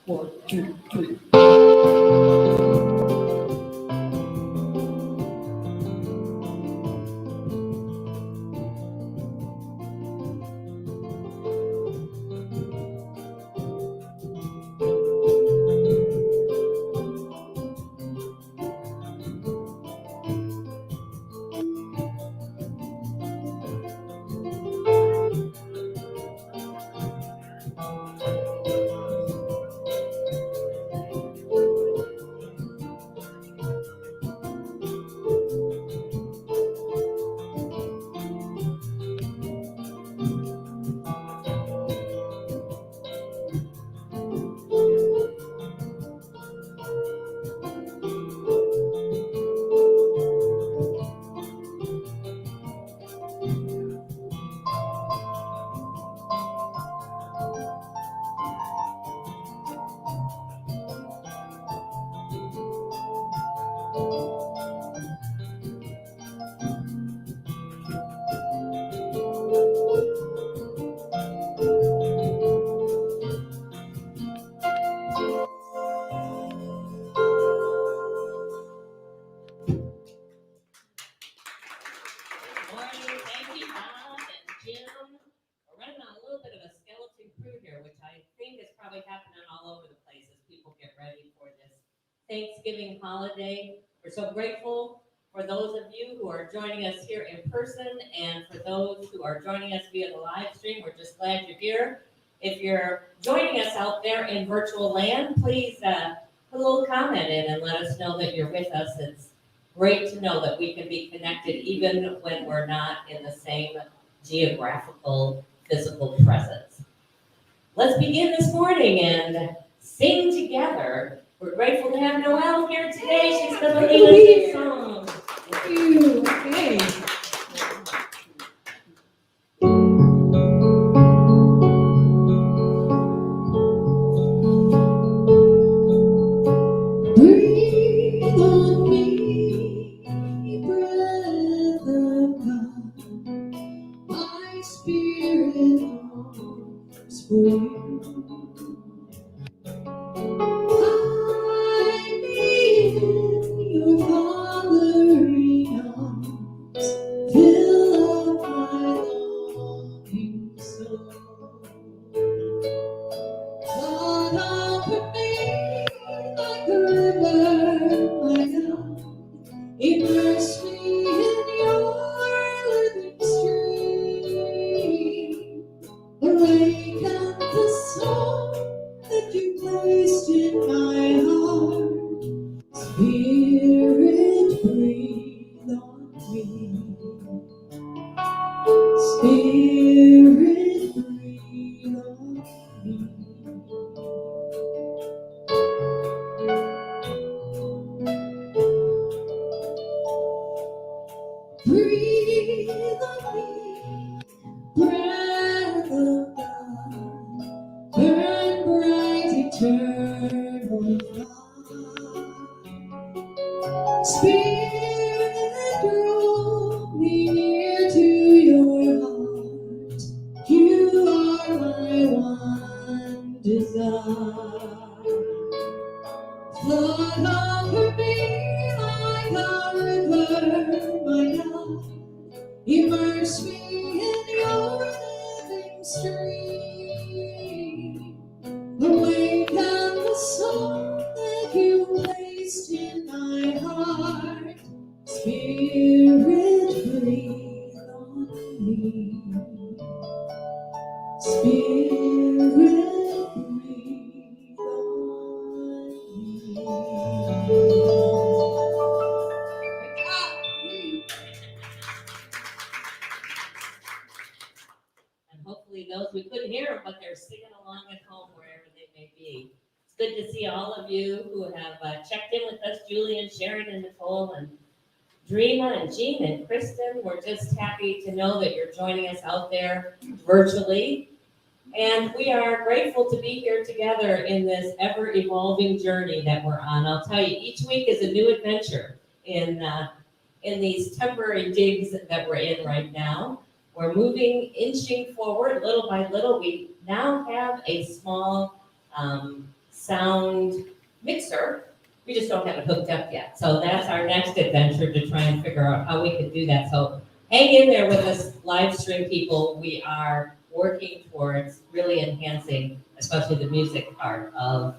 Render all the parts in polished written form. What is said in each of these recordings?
One, two, three. Morning. Thank you, Bob and Jim. We're running on a little bit of a skeleton crew here, which I think is probably happening all over the place as people get ready for this Thanksgiving holiday. We're so grateful for those of you who are joining us here in person, and for those who are joining us via the live stream. We're just glad you're here. If you're joining us out there in virtual land, please put a little comment in and let us know that you're with us. It's great to know that we can be connected even when we're not in the same geographical, physical presence. Let's begin this morning and sing together. We're grateful to have Noelle here today. She's going to lead us in song. Thank you. Okay. Breathe on me, breath of God. My spirit longs for you. I need your fathering arms. Fill up my longing soul. Flood over me like a river, my God. Immerse me in your living stream. Awaken the soul that you placed in my heart. Spirit, breathe on me. Spirit, breathe on me. Breathe on me, breath of God, burn bright, eternal fire. Spirit, draw me near to your heart. You are my one desire. Flood over me like a river, my God. Immerse me in your living stream. Awaken the soul that you placed in my heart. Spirit, breathe on me. Spirit, breathe on me. And hopefully those, we couldn't hear them, but they're singing along at home wherever they may be. It's good to see all of you who have checked in with us, Julian, Sharon, and Nicole, and Dreama, and Jean, and Kristen. We're just happy to know that you're joining us out there virtually. And we are grateful to be here together in this ever-evolving journey that we're on. I'll tell you, each week is a new adventure in these temporary digs that we're in right now. We're moving, inching forward little by little. We now have a small sound mixer. We just don't have it hooked up yet. So that's our next adventure to try and figure out how we could do that. So hang in there with us, live stream people. We are working towards really enhancing, especially the music part of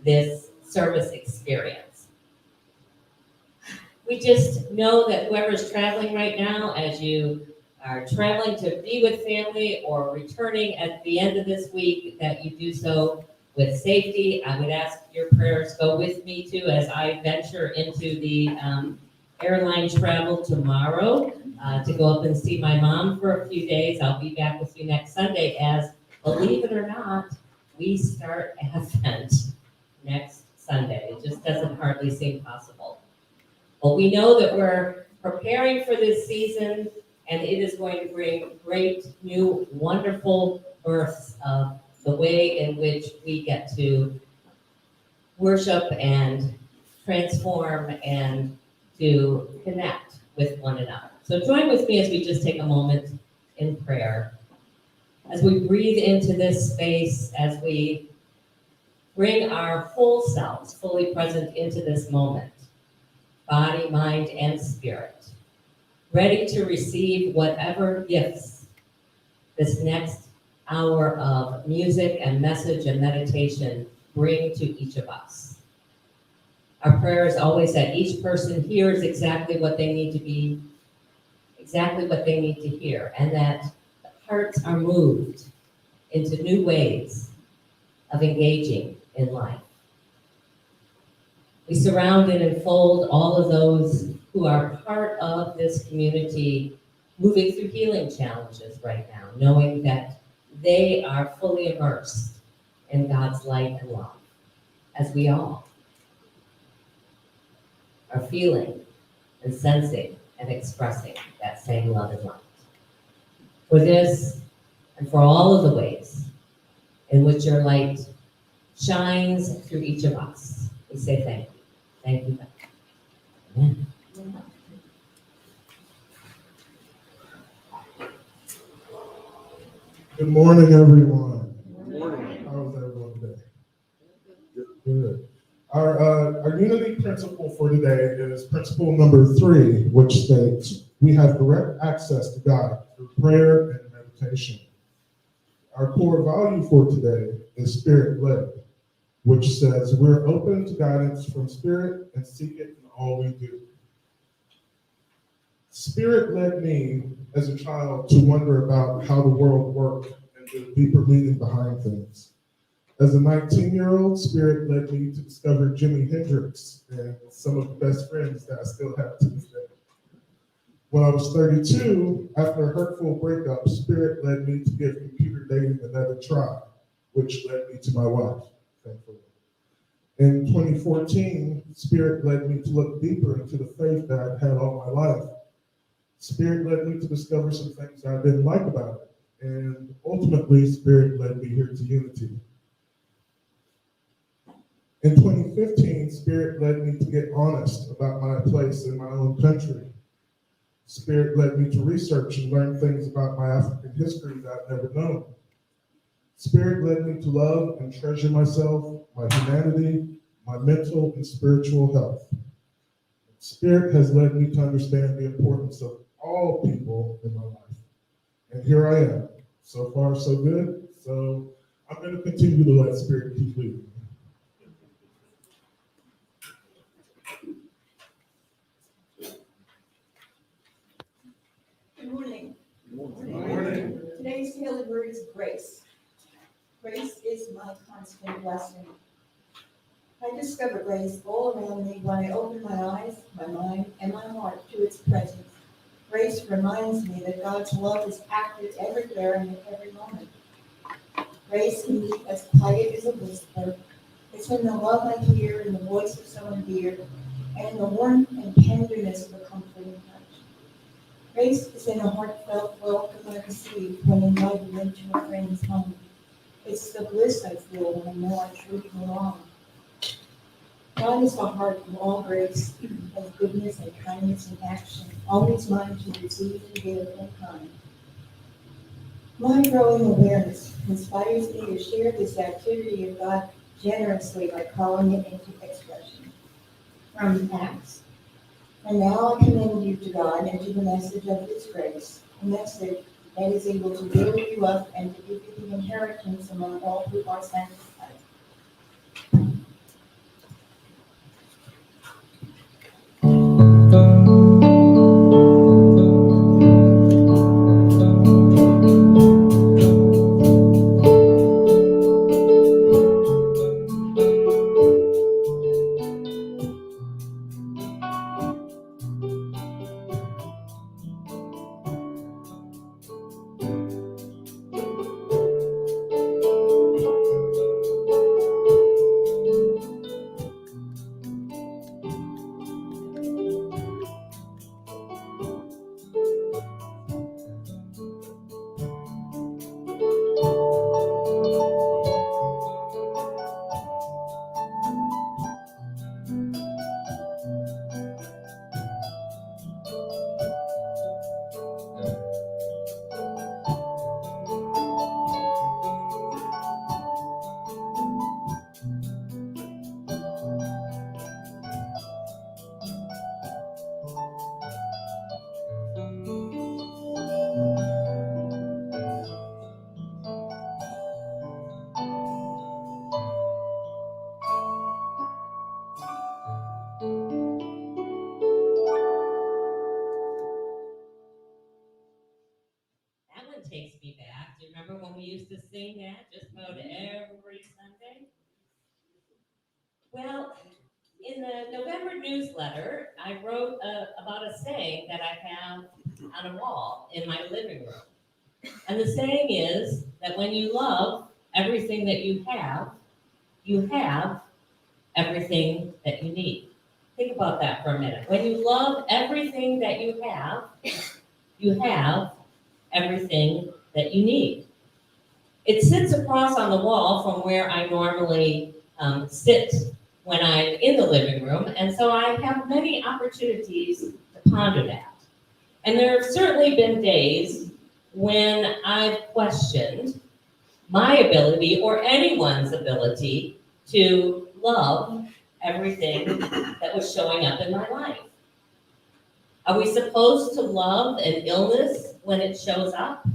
this service experience. We just know that whoever's traveling right now, as you are traveling to be with family or returning at the end of this week, that you do so with safety. I would ask your prayers go with me too as I venture into the airline travel tomorrow to go up and see my mom for a few days. I'll be back with you next Sunday as, believe it or not, we start Advent next Sunday. It just doesn't hardly seem possible. But we know that we're preparing for this season, and it is going to bring great, new, wonderful births of the way in which we get to worship and transform and to connect with one another. So join with me as we just take a moment in prayer. As we breathe into this space, as we bring our whole selves fully present into this moment, body, mind, and spirit, ready to receive whatever gifts this next hour of music and message and meditation bring to each of us. Our prayer is always that each person hears exactly what they need to be, exactly what they need to hear, and that hearts are moved into new ways of engaging in life. We surround and enfold all of those who are part of this community moving through healing challenges right now, knowing that they are fully immersed in God's light and love, as we all are feeling and sensing and expressing that same love and light. For this and for all of the ways in which your light shines through each of us, we say thank you. Thank you, God. Amen. Good morning, everyone. Good morning. How is everyone today? Good. Our unity principle for today is principle number 3, which states we have direct access to God through prayer and meditation. Our core value for today is spirit-led, which says we're open to guidance from spirit and seek it in all we do. Spirit led me as a child to wonder about how the world worked and the deeper meaning behind things. As a 19-year-old, Spirit led me to discover Jimi Hendrix and some of the best friends that I still have to this day. When I was 32, after a hurtful breakup, Spirit led me to give computer dating another try, which led me to my wife, thankfully. In 2014, Spirit led me to look deeper into the faith that I'd had all my life. Spirit led me to discover some things I didn't like about it. And ultimately, Spirit led me here to unity. In 2015, Spirit led me to get honest about my place in my own country. Spirit led me to research and learn things about my African history that I've never known. Spirit led me to love and treasure myself, my humanity, my mental and spiritual health. Spirit has led me to understand the importance of all people in my life. And here I am. So far, so good. So I'm going to continue to let Spirit keep leading. Good morning. Good morning. Today's daily word is grace. Grace is my constant blessing. I discover grace all around me when I open my eyes, my mind, and my heart to its presence. Grace reminds me that God's love is active everywhere and at every moment. Grace can be as quiet as a whisper. It's in the love I hear in the voice of someone dear, and in the warmth and tenderness of a comforting touch. Grace is in a heartfelt welcome I receive when invited into a friend's home. It's the bliss I feel when I know I truly belong. God is the heart of all grace, of goodness and kindness and action, always mine to receive and give in kind. My growing awareness inspires me to share this activity of God generously by calling it into expression. From Acts. And now I commend you to God and to the message of His grace, a message that is able to build you up and to give you the inheritance among all who are sanctified. That one takes me back. Do you remember when we used to sing that just about every Sunday? Well, in the November newsletter, I wrote about a saying that I have on a wall in my living room. And the saying is that when you love everything that you have everything that you need. Think about that for a minute. When you love everything that you have everything that you need. It sits across on the wall from where I normally sit when I'm in the living room, and so I have many opportunities to ponder that. And there have certainly been days when I've questioned my ability or anyone's ability to love everything that was showing up in my life. Are we supposed to love an illness when it shows up?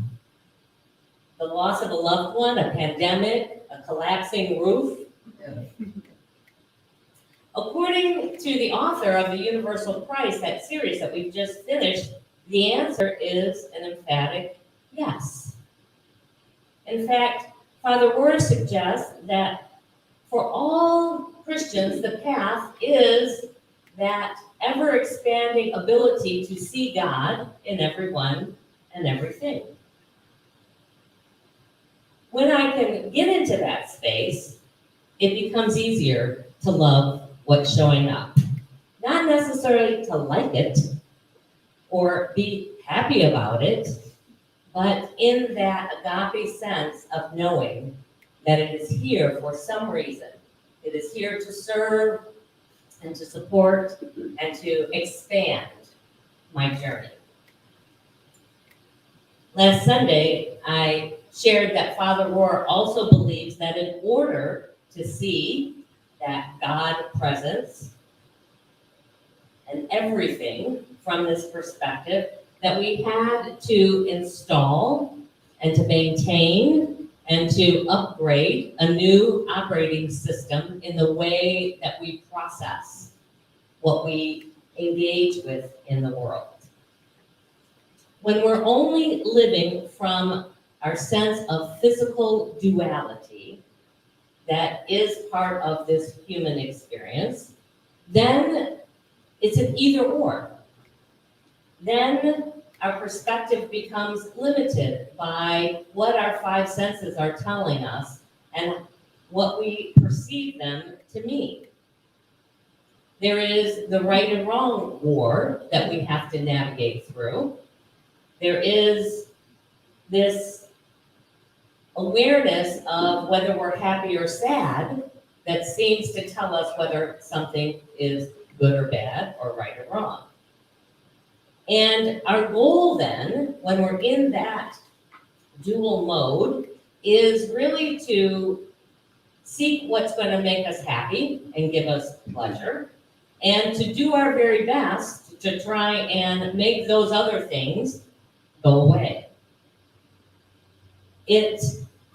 The loss of a loved one, a pandemic, a collapsing roof? According to the author of the Universal Price, that series that we've just finished, the answer is an emphatic yes. In fact, Father Ward suggests that for all Christians, the path is that ever-expanding ability to see God in everyone and everything. When I can get into that space, it becomes easier to love what's showing up. Not necessarily to like it or be happy about it, but in that agape sense of knowing that it is here for some reason. It is here to serve and to support and to expand my journey. Last Sunday, I shared that Father Rohr also believes that in order to see that God presence and everything from this perspective, that we had to install and to maintain and to upgrade a new operating system in the way that we process what we engage with in the world. When we're only living from our sense of physical duality that is part of this human experience, then it's an either or. Then our perspective becomes limited by what our five senses are telling us and what we perceive them to mean. There is the right and wrong war that we have to navigate through. There is this awareness of whether we're happy or sad that seems to tell us whether something is good or bad or right or wrong. And our goal then, when we're in that dual mode, is really to seek what's going to make us happy and give us pleasure, and to do our very best to try and make those other things go away. It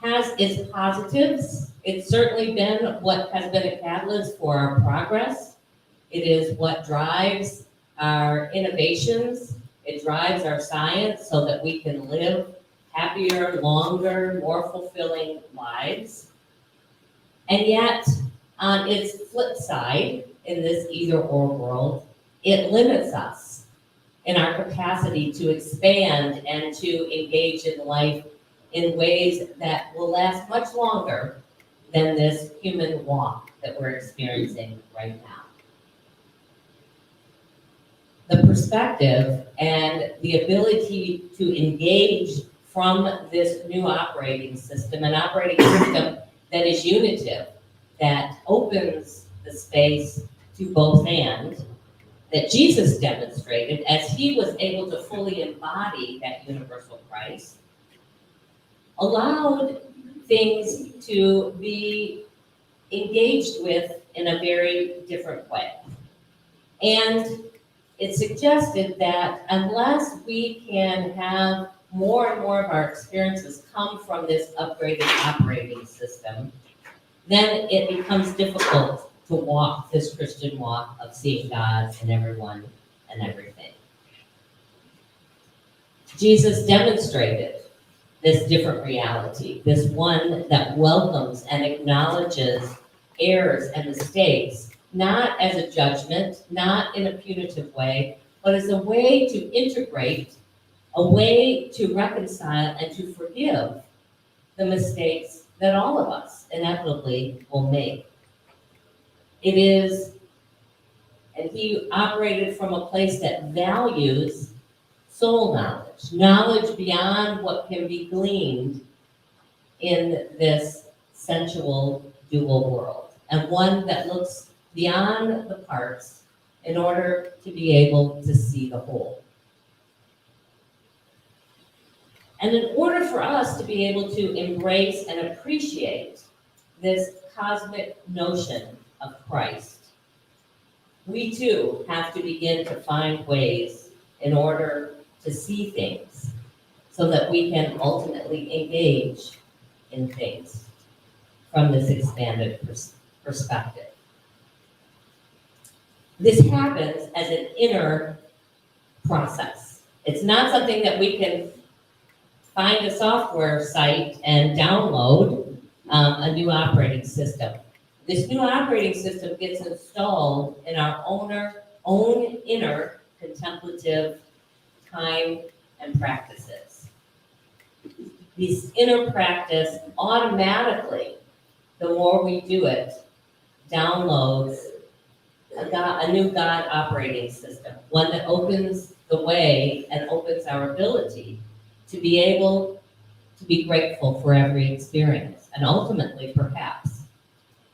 has its positives. It's certainly been what has been a catalyst for our progress. It is what drives our innovations. It drives our science so that we can live happier, longer, more fulfilling lives. And yet, on its flip side, in this either-or world, it limits us in our capacity to expand and to engage in life in ways that will last much longer than this human walk that we're experiencing right now. The perspective and the ability to engage from this new operating system, an operating system that is unitive, that opens the space to both and, that Jesus demonstrated as he was able to fully embody that universal Christ, allowed things to be engaged with in a very different way. And it suggested that unless we can have more and more of our experiences come from this upgraded operating system, then it becomes difficult to walk this Christian walk of seeing God in everyone and everything. Jesus demonstrated this different reality, this one that welcomes and acknowledges errors and mistakes, not as a judgment, not in a punitive way, but as a way to integrate, a way to reconcile and to forgive the mistakes that all of us inevitably will make. It is, and he operated from a place that values soul knowledge, knowledge beyond what can be gleaned in this sensual dual world, and one that looks beyond the parts in order to be able to see the whole. And in order for us to be able to embrace and appreciate this cosmic notion of Christ, we too have to begin to find ways in order to see things so that we can ultimately engage in things from this expanded perspective. This happens as an inner process. It's not something that we can find a software site and download a new operating system. This new operating system gets installed in our own inner contemplative time and practices. This inner practice automatically, the more we do it, downloads a new God operating system, one that opens the way and opens our ability to be able to be grateful for every experience, and ultimately, perhaps,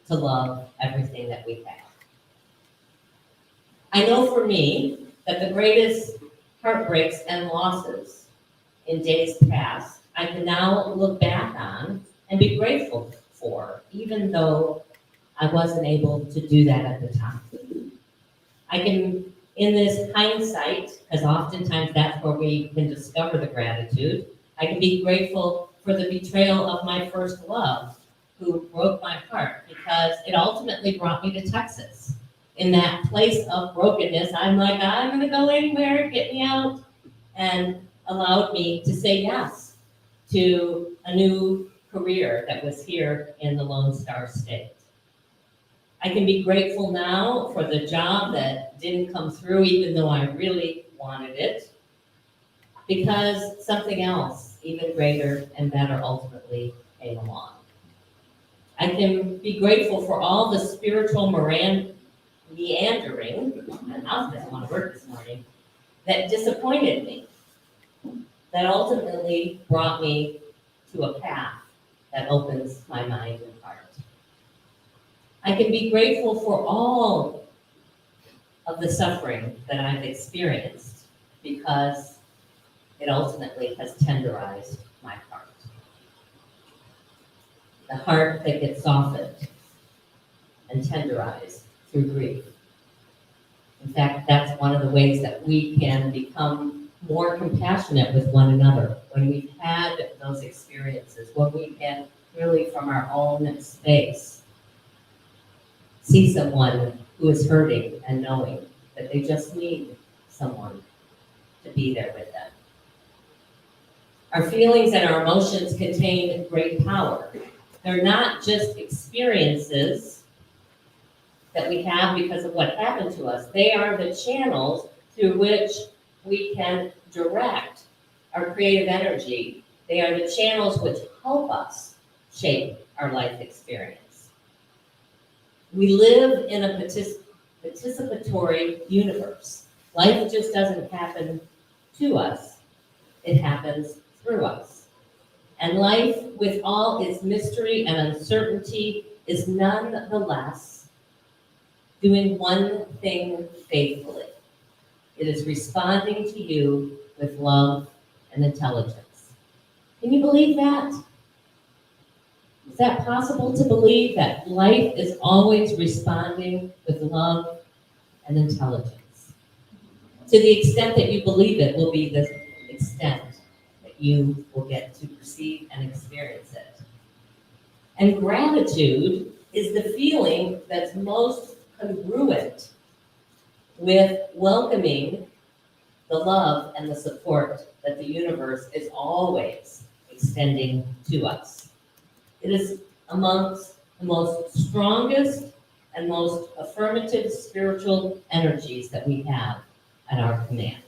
to love everything that we have. I know for me that the greatest heartbreaks and losses in days past, I can now look back on and be grateful for, even though I wasn't able to do that at the time. I can, in this hindsight, because oftentimes that's where we can discover the gratitude, I can be grateful for the betrayal of my first love, who broke my heart, because it ultimately brought me to Texas. In that place of brokenness, I'm like, I'm gonna go anywhere, get me out, and allowed me to say yes to a new career that was here in the Lone Star State. I can be grateful now for the job that didn't come through, even though I really wanted it, because something else, even greater and better, ultimately came along. I can be grateful for all the spiritual meandering, and I doesn't want to work this morning, that disappointed me, that ultimately brought me to a path that opens my mind and heart. I can be grateful for all of the suffering that I've experienced, because it ultimately has tenderized my heart. the heart that gets softened and tenderized through grief. In fact, that's one of the ways that we can become more compassionate with one another when we've had those experiences, when we can really from our own space see someone who is hurting and knowing that they just need someone to be there with them. Our feelings and our emotions contain great power. They're not just experiences that we have because of what happened to us. They are the channels through which we can direct our creative energy. They are the channels which help us shape our life experience. We live in a participatory universe. Life just doesn't happen to us. It happens through us. And life, with all its mystery and uncertainty, is nonetheless doing one thing faithfully. It is responding to you with love and intelligence. Can you believe that? Is that possible to believe that life is always responding with love and intelligence? To the extent that you believe it will be the extent that you will get to perceive and experience it. And gratitude is the feeling that's most congruent with welcoming the love and the support that the universe is always extending to us. It is amongst the most strongest and most affirmative spiritual energies that we have at our command.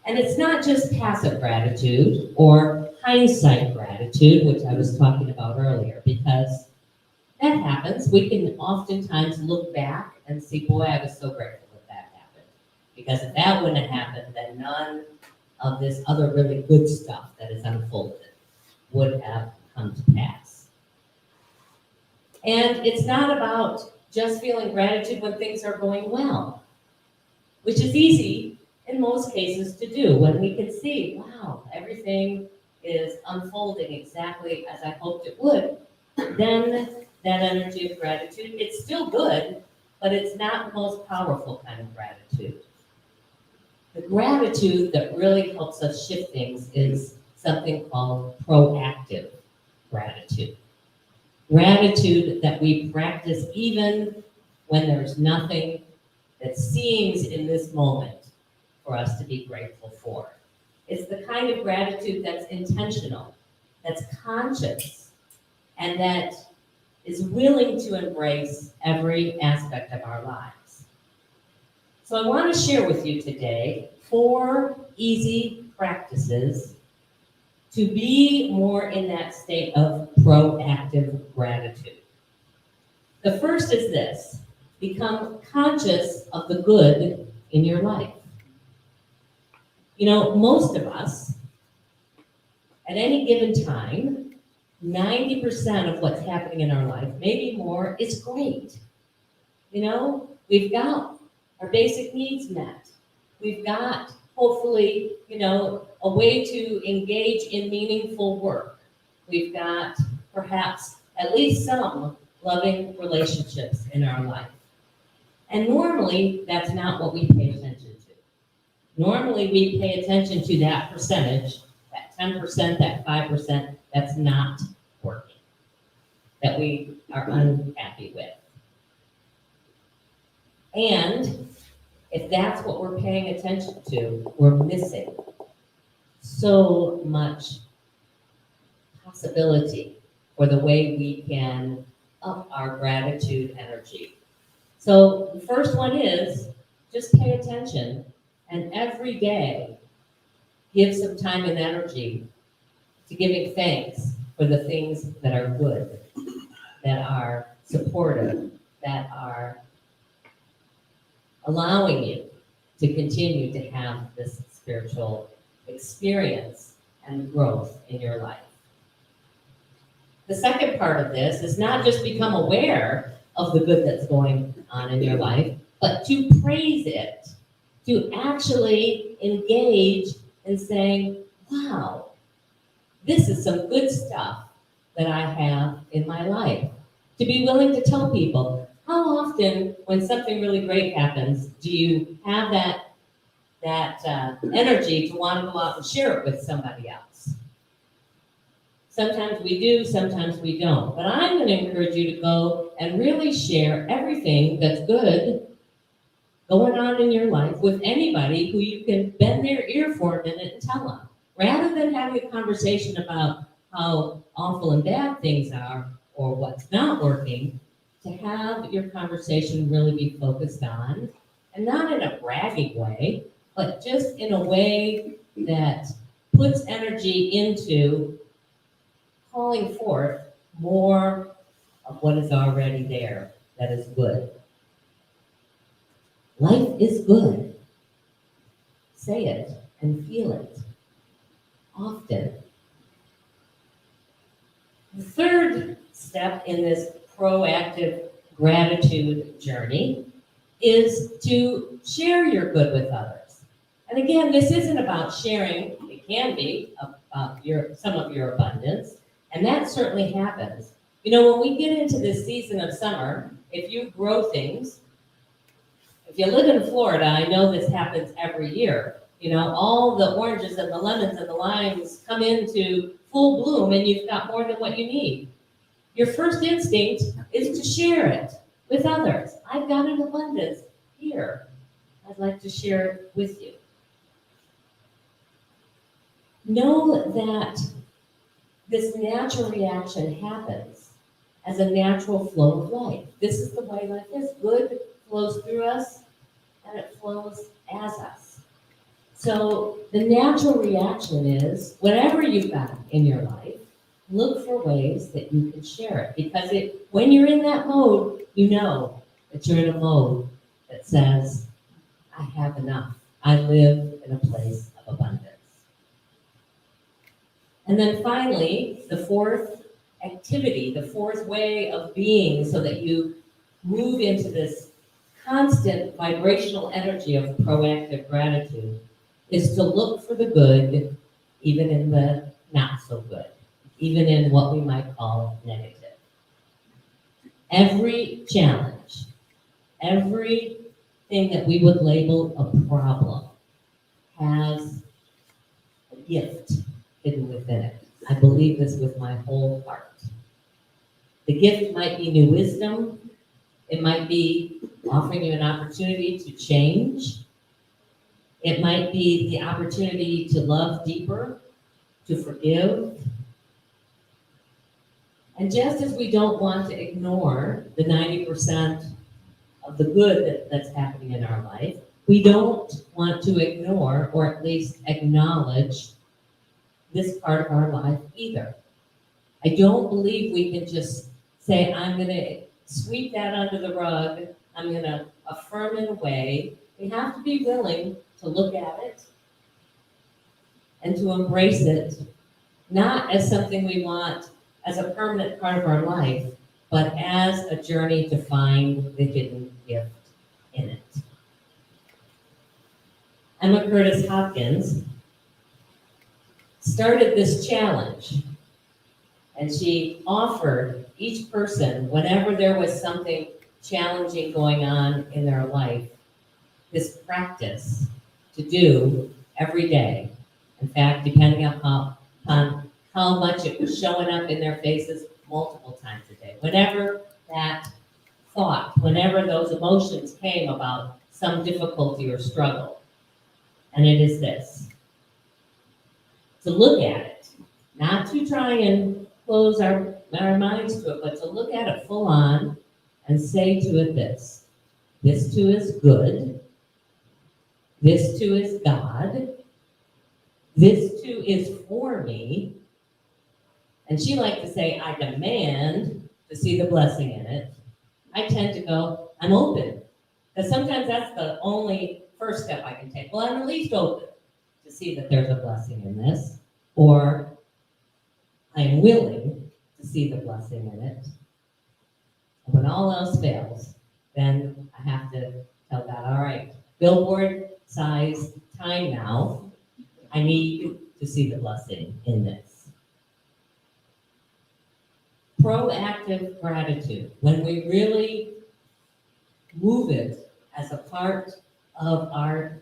And it's not just passive gratitude or hindsight gratitude, which I was talking about earlier, because that happens. We can oftentimes look back and see, boy, I was so grateful that happened. Because if that wouldn't have happened, then none of this other really good stuff that is unfolded would have come to pass. And it's not about just feeling gratitude when things are going well, which is easy in most cases to do when we can see, wow, everything is unfolding exactly as I hoped it would. Then that energy of gratitude, it's still good, but it's not the most powerful kind of gratitude. The gratitude that really helps us shift things is something called proactive gratitude. Gratitude that we practice even when there's nothing that seems in this moment for us to be grateful for. It's the kind of gratitude that's intentional, that's conscious, and that is willing to embrace every aspect of our lives. So I want to share with you today 4 easy practices to be more in that state of proactive gratitude. The first is this: become conscious of the good in your life. You know, most of us, at any given time, 90% of what's happening in our life, maybe more, is great. You know, we've got our basic needs met. We've got, hopefully, you know, a way to engage in meaningful work. We've got perhaps at least some loving relationships in our life. And normally, that's not what we pay attention to. Normally, we pay attention to that percentage, that 10%, that 5%, that's not working, that we are unhappy with. And if that's what we're paying attention to, we're missing so much possibility for the way we can up our gratitude energy. So the first one is just pay attention, and every day give some time and energy to giving thanks for the things that are good, that are supportive, that are allowing you to continue to have this spiritual experience and growth in your life. The second part of this is not just become aware of the good that's going on in your life, but to praise it, to actually engage in saying, wow, this is some good stuff that I have in my life. To be willing to tell people, how often when something really great happens, do you have that energy to want to go out and share it with somebody else? Sometimes we do, sometimes we don't. But I'm going to encourage you to go and really share everything that's good going on in your life with anybody who you can bend their ear for a minute and tell them. Rather than having a conversation about how awful and bad things are or what's not working, to have your conversation really be focused on, and not in a bragging way, but just in a way that puts energy into calling forth more of what is already there that is good. Life is good. Say it and feel it often. The third step in this proactive gratitude journey is to share your good with others. And again, this isn't about sharing, it can be about some of your abundance, and that certainly happens. You know, when we get into this season of summer, if you grow things, if you live in Florida, I know this happens every year. You know, all the oranges and the lemons and the limes come into full bloom and you've got more than what you need. Your first instinct is to share it with others. I've got an abundance here. I'd like to share it with you. Know that this natural reaction happens as a natural flow of life. This is the way life is. Good flows through us, and it flows as us. So the natural reaction is, whatever you've got in your life, look for ways that you can share it. Because when you're in that mode, you know that you're in a mode that says, I have enough. I live in a place of abundance. And then finally, the fourth activity, the fourth way of being, so that you move into this constant vibrational energy of proactive gratitude, is to look for the good, even in the not so good, even in what we might call negative. Every challenge, everything that we would label a problem has a gift hidden within it. I believe this with my whole heart. The gift might be new wisdom. It might be offering you an opportunity to change. It might be the opportunity to love deeper, to forgive. And just as we don't want to ignore the 90% of the good that's happening in our life, we don't want to ignore, or at least acknowledge, this part of our life either. I don't believe we can just say, I'm going to sweep that under the rug, I'm going to affirm it away. We have to be willing to look at it and to embrace it, not as something we want as a permanent part of our life, but as a journey to find the hidden gift in it. Emma Curtis Hopkins started this challenge, and she offered each person, whenever there was something challenging going on in their life, this practice to do every day. In fact, depending upon how much it was showing up in their faces, multiple times a day. Whenever that thought, whenever those emotions came about some difficulty or struggle. And it is this: to look at it, not to try and close our minds to it, but to look at it full on and say to it this: this too is good, this too is God, this too is for me. And she liked to say, I demand to see the blessing in it. I tend to go, I'm open. Because sometimes that's the only first step I can take. Well, I'm at least open to see that there's a blessing in this. Or I'm willing to see the blessing in it. And when all else fails, then I have to tell God, all right, billboard size time now. I need to see the blessing in this. proactive gratitude, when we really move it as a part of our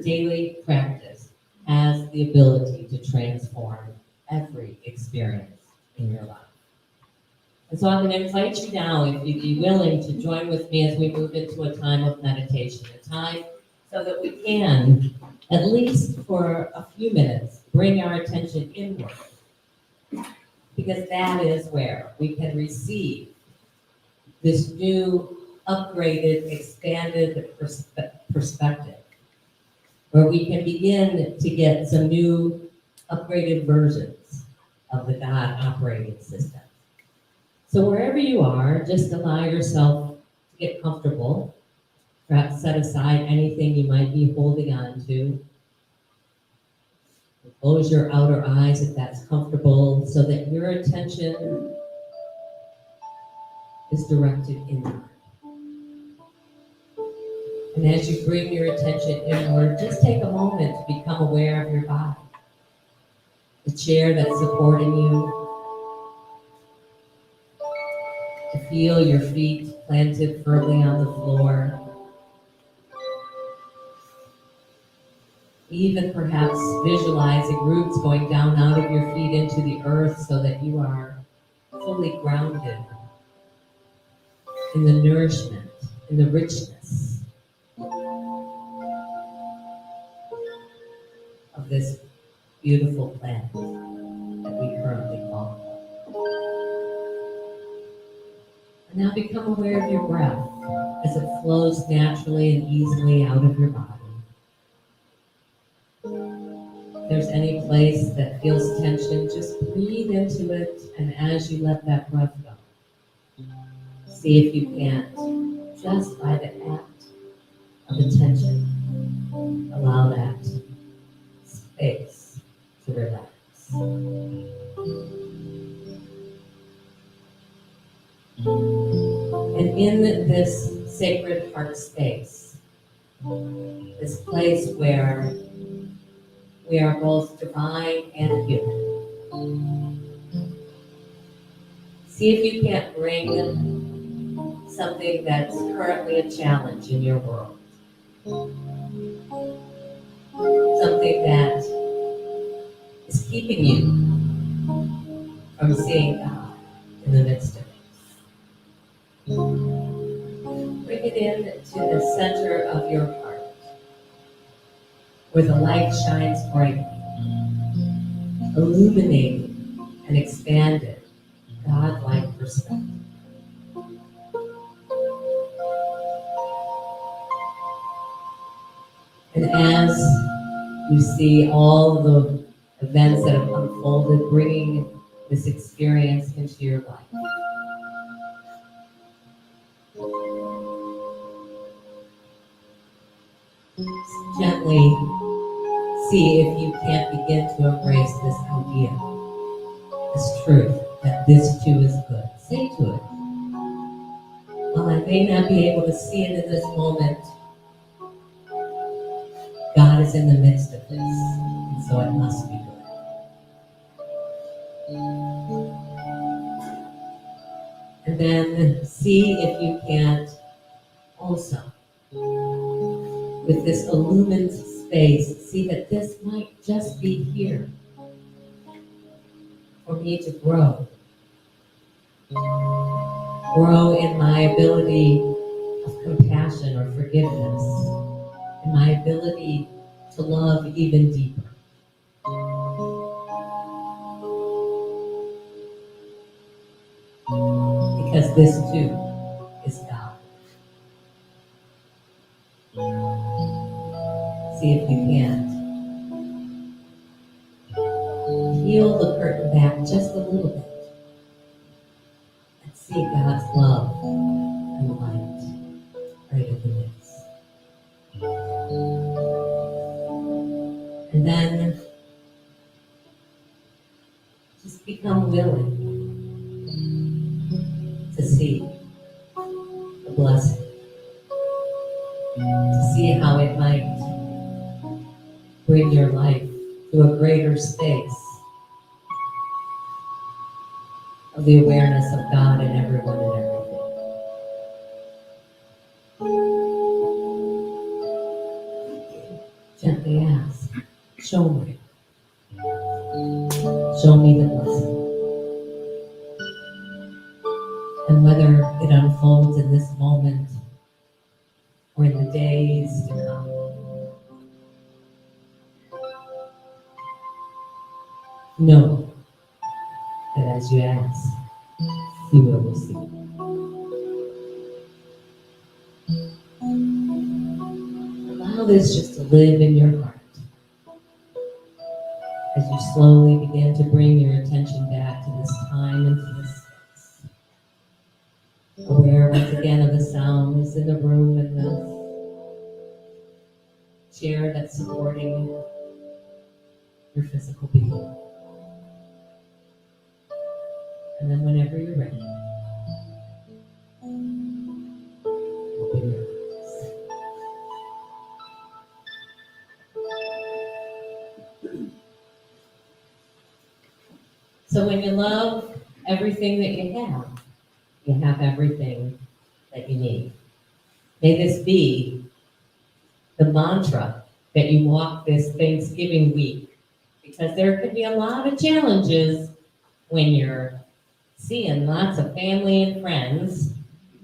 daily practice, has the ability to transform every experience in your life. And so I'm going to invite you now, if you'd be willing, to join with me as we move into a time of meditation, a time so that we can, at least for a few minutes, bring our attention inward. Because that is where we can receive this new, upgraded, expanded perspective, where we can begin to get some new, upgraded versions of the God operating system. So wherever you are, just allow yourself to get comfortable. Perhaps set aside anything you might be holding on to. Close your outer eyes if that's comfortable, so that your attention is directed inward. And as you bring your attention inward, just take a moment to become aware of your body. The chair that's supporting you. To feel your feet planted firmly on the floor. Even perhaps visualizing roots going down out of your feet into the earth so that you are fully grounded in the nourishment, in the richness of this beautiful planet that we currently call home. And now become aware of your breath as it flows naturally and easily out of your body. If there's any place that feels tension, just breathe into it, and as you let that breath go, see if you can't, just by the act of attention, allow that space to relax. And in this sacred heart space, this place where we are both divine and human, see if you can't bring something that's currently a challenge in your world. Something that is keeping you from seeing God in the midst of it. Bring it in to the center of your heart, where the light shines brightly, illuminating an expanded, God-like perspective. And as you see all the events that have unfolded, bringing this experience into your life, gently see if you can't begin to embrace this idea, this truth, that this too is good. Say to it, while I may not be able to see it in this moment, God is in the midst of this, and so it must be good. And then see if you can't also, with this illumined space, see that this might just be here for me to grow. Grow in my ability of compassion or forgiveness, and my ability to love even deeper. Because this too is God. See if you can't peel the curtain back just a little bit and see God's love and light right in the midst. And then just become willing to see the blessing, to see how it might bring your life to a greater space of the awareness of God in everyone and everything. Gently ask, show me. Show me the blessing. And whether it unfolds in this moment or in the days to come, know that as you ask, you will receive. Allow this just to live in your heart as you slowly begin to bring your attention back to this time and to this space. Aware once again of the sounds in the room and the chair that's supporting your physical being. And then whenever you're ready, open your eyes. So when you love everything that you have everything that you need. May this be the mantra that you walk this Thanksgiving week, because there could be a lot of challenges when you're seeing lots of family and friends.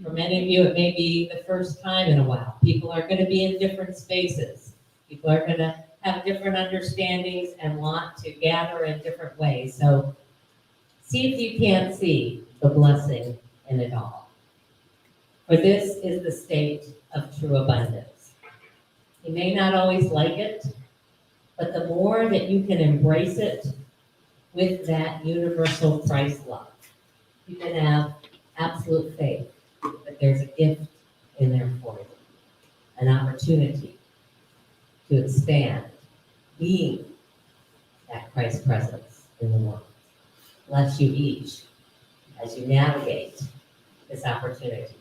For many of you, it may be the first time in a while. People are going to be in different spaces. People are going to have different understandings and want to gather in different ways. So see if you can't see the blessing in it all. For this is the state of true abundance. You may not always like it, but the more that you can embrace it with that universal Christ love, you can have absolute faith that there's a gift in there for you, an opportunity to expand, being that Christ presence in the world. Bless you each as you navigate this opportunity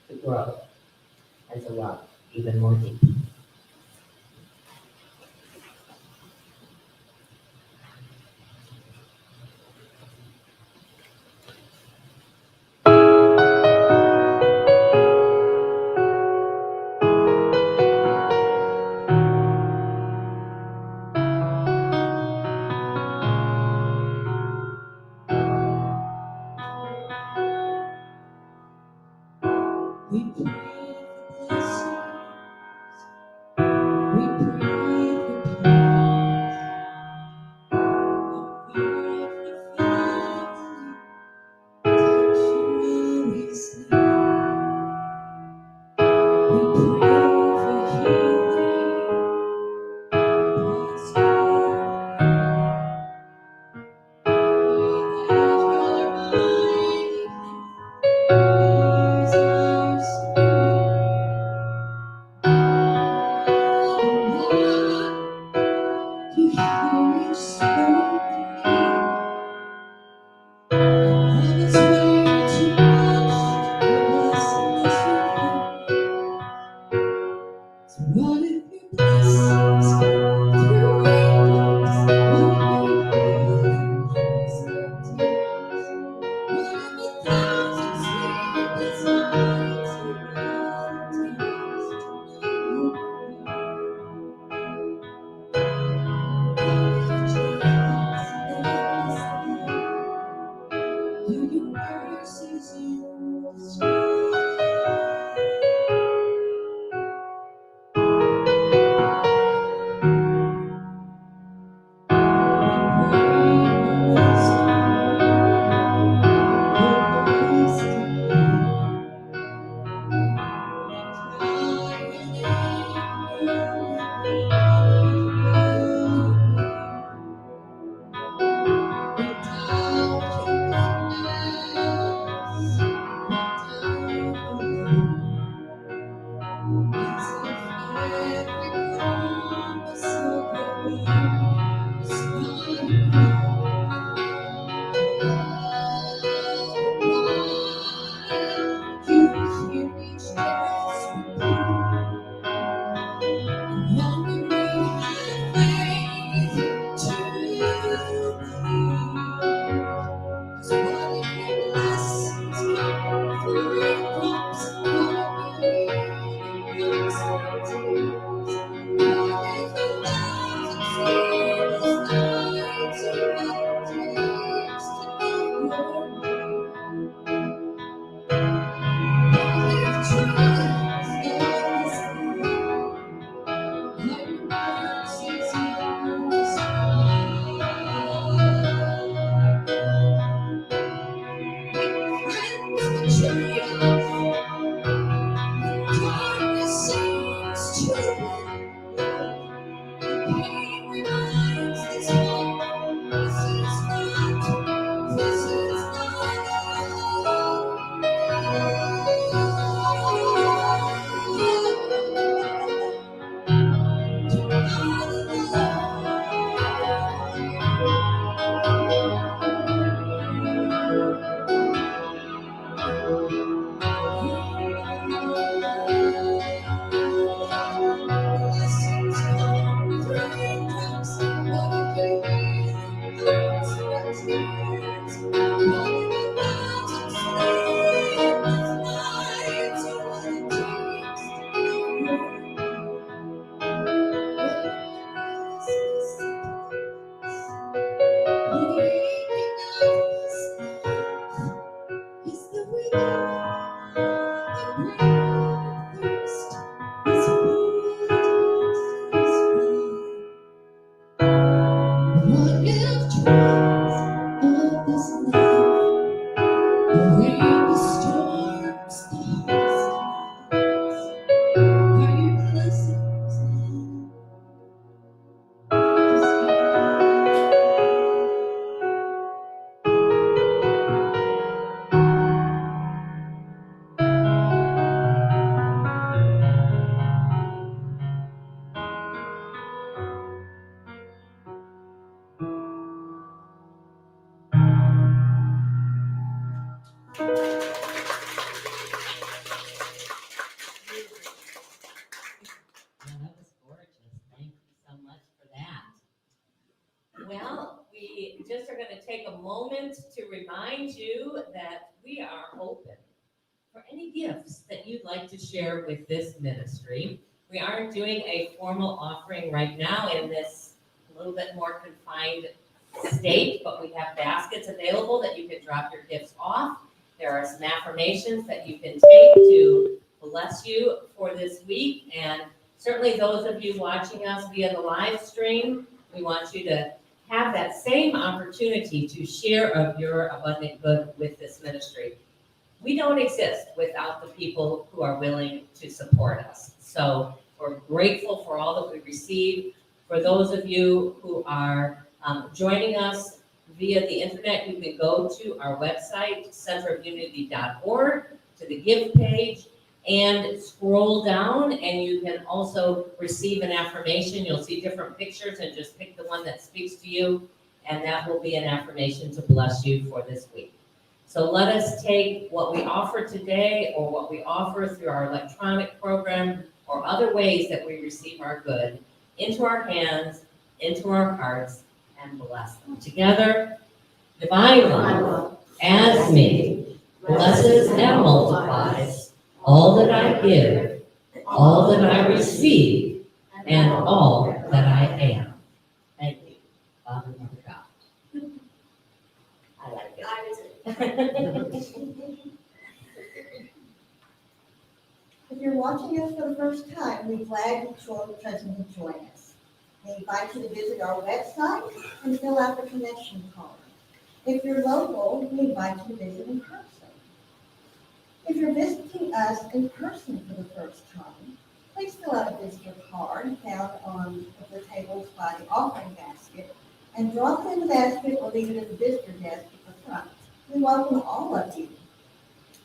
to grow and to love even more deeply. We pray for blessings. We pray for peace. We pray for family. Touch you always need. We pray for healing. Prosperity. Pray that your mighty hand ease our spirit. You hear each soul plea. Love is way too much for us unless you please. So what if your blessings come through raindrops? What if your healing comes through tears? What if 1,000 sleepless nights are all it takes to know you're here? What if Jesus endless love? Do your mercies you display? You hear each desperate plea. Long we have faith to believe. 'Cause what if What if trials of this life bring the storms, the hardest times? Are your blessings in Yeah, that was gorgeous. Thank you so much for that. Well, we just are going to take a moment to remind you that we are open for any gifts that you'd like to share with this ministry. We aren't doing a formal offering right now in this little bit more confined state, but we have baskets available that you can drop your gifts off. There are some affirmations that you can take to bless you for this week. And certainly those of you watching us via the live stream, we want you to have that same opportunity to share of your abundant good with this ministry. We don't exist without the people who are willing to support us. So we're grateful for all that we receive. For those of you who are joining us via the internet, you can go to our website, centerofunity.org, to the give page, and scroll down, and you can also receive an affirmation. You'll see different pictures, and just pick the one that speaks to you, and that will be an affirmation to bless you for this week. So let us take what we offer today, or what we offer through our electronic program, or other ways that we receive our good, into our hands, into our hearts, and bless them. Together, divine love, as me, blesses and multiplies all that I give, all that I receive, and all that I am. Thank you, Father, Mother, God. I like it. If you're watching us for the first time, we're glad you're present to join us. We invite you to visit our website and fill out the connection card. If you're local, we invite you to visit in person. If you're visiting us in person for the first time, please fill out a visitor card found on the tables by the offering basket and drop it in the basket or leave it at the visitor desk at the front. We welcome all of you.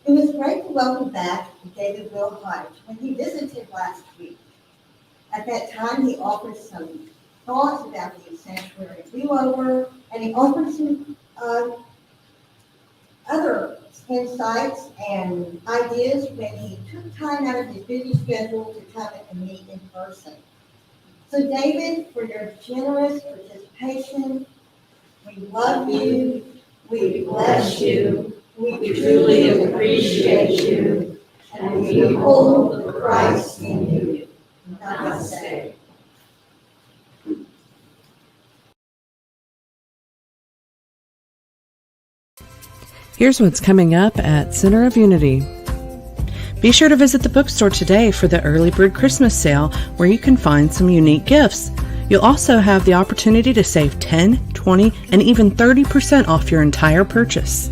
It was great to welcome back David Wilhite when he visited last week. At that time, he offered some thoughts about the sanctuary do-over, and he offered some other insights and ideas when he took time out of his busy schedule to come and meet in person. So David, for your generous participation, we love you, we bless you, we truly appreciate you, and we hold the Christ in you. Namaste. Here's what's coming up at Center of Unity. Be sure to visit the bookstore today for the Early Bird Christmas sale, where you can find some unique gifts. You'll also have the opportunity to save 10, 20, and even 30% off your entire purchase.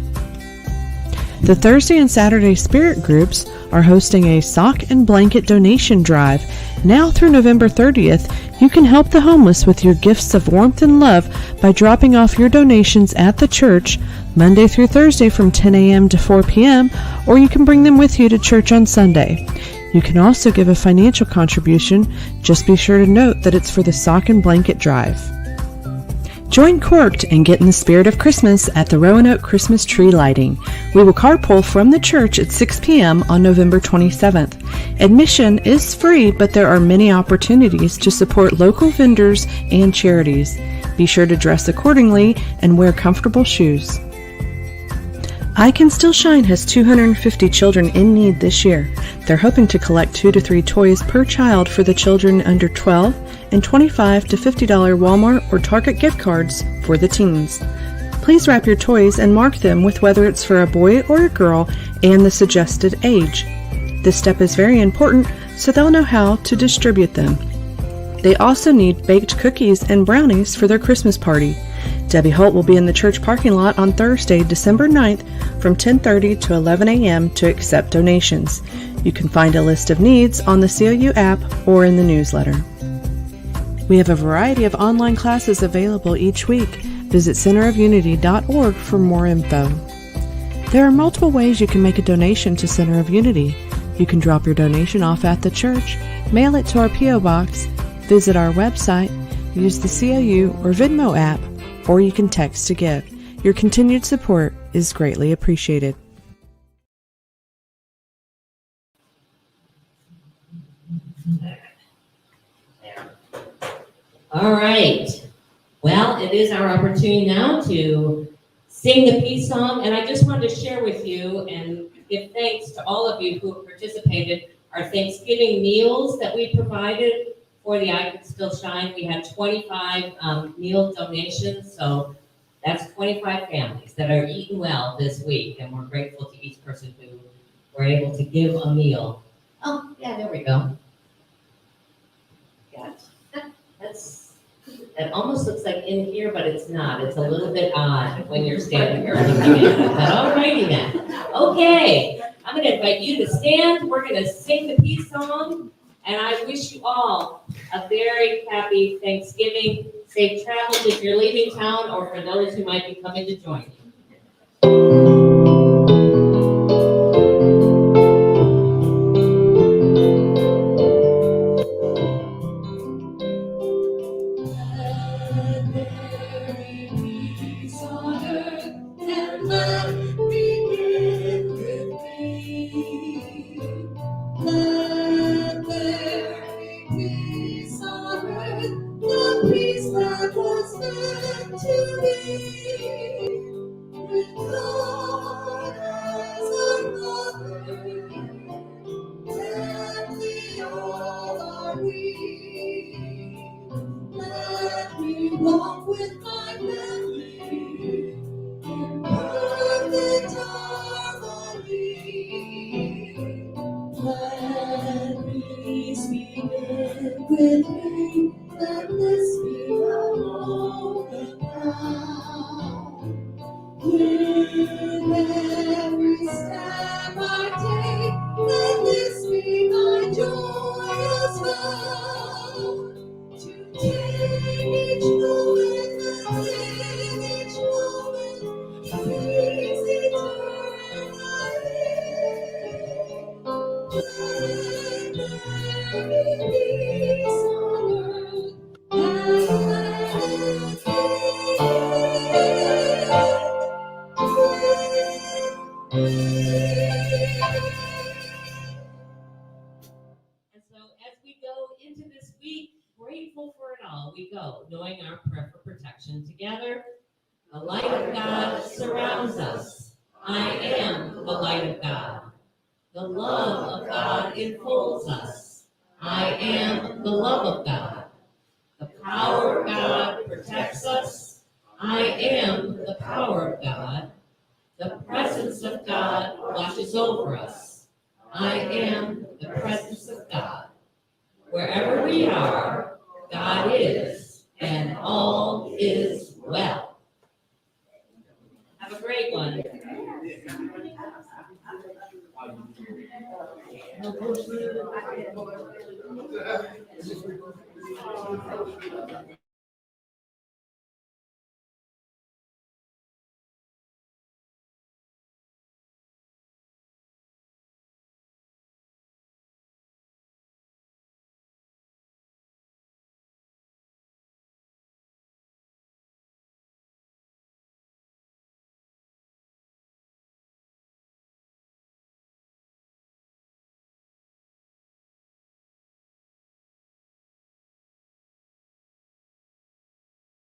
The Thursday and Saturday Spirit Groups are hosting a sock and blanket donation drive. Now through November 30th, you can help the homeless with your gifts of warmth and love by dropping off your donations at the church Monday through Thursday from 10 a.m. to 4 p.m., or you can bring them with you to church on Sunday. You can also give a financial contribution. Just be sure to note that it's for the sock and blanket drive. Join Corked and get in the spirit of Christmas at the Roanoke Christmas tree lighting. We will carpool from the church at 6 p.m. on November 27th. Admission is free, but there are many opportunities to support local vendors and charities. Be sure to dress accordingly and wear comfortable shoes. I Can Still Shine has 250 children in need this year. They're hoping to collect 2 to 3 toys per child for the children under 12 and $25 to $50 Walmart or Target gift cards for the teens. Please wrap your toys and mark them with whether it's for a boy or a girl and the suggested age. This step is very important so they'll know how to distribute them. They also need baked cookies and brownies for their Christmas party. Debbie Holt will be in the church parking lot on Thursday, December 9th from 10:30 to 11 a.m. to accept donations. You can find a list of needs on the COU app or in the newsletter. We have a variety of online classes available each week. Visit centerofunity.org for more info. There are multiple ways you can make a donation to Center of Unity. You can drop your donation off at the church, mail it to our P.O. Box, visit our website, use the COU or Venmo app, or you can text to give. Your continued support is greatly appreciated. All right. Well, it is our opportunity now to sing the peace song, and I just wanted to share with you and give thanks to all of you who have participated. Our Thanksgiving meals that we provided for the I Can Still Shine, we had 25 meal donations, so that's 25 families that are eating well this week, and we're grateful to each person who were able to give a meal. Oh, yeah, there we go. Got that almost looks like in here, but it's not. It's a little bit odd when you're standing here looking at it. But alrighty then. Okay, I'm going to invite you to stand. We're going to sing the peace song, and I wish you all a very happy Thanksgiving, safe travels if you're leaving town, or for those who might be coming to join you. Walk with my family in perfect harmony. Let peace begin with me. Let this be my moment now. With every step I take, let this be my joyous vow. To take each moment and live each moment, peace eternally. Let there be peace on earth And so as we go into this week, grateful for it all, we go, knowing our prayer for protection together. The light of God surrounds us. I am the light of God. The love of God enfolds us. I am the love of God. The power of God protects us. I am the power of God. The presence of God watches over us. I am the presence of God. Wherever we are, God is, and all is well. Have a great one.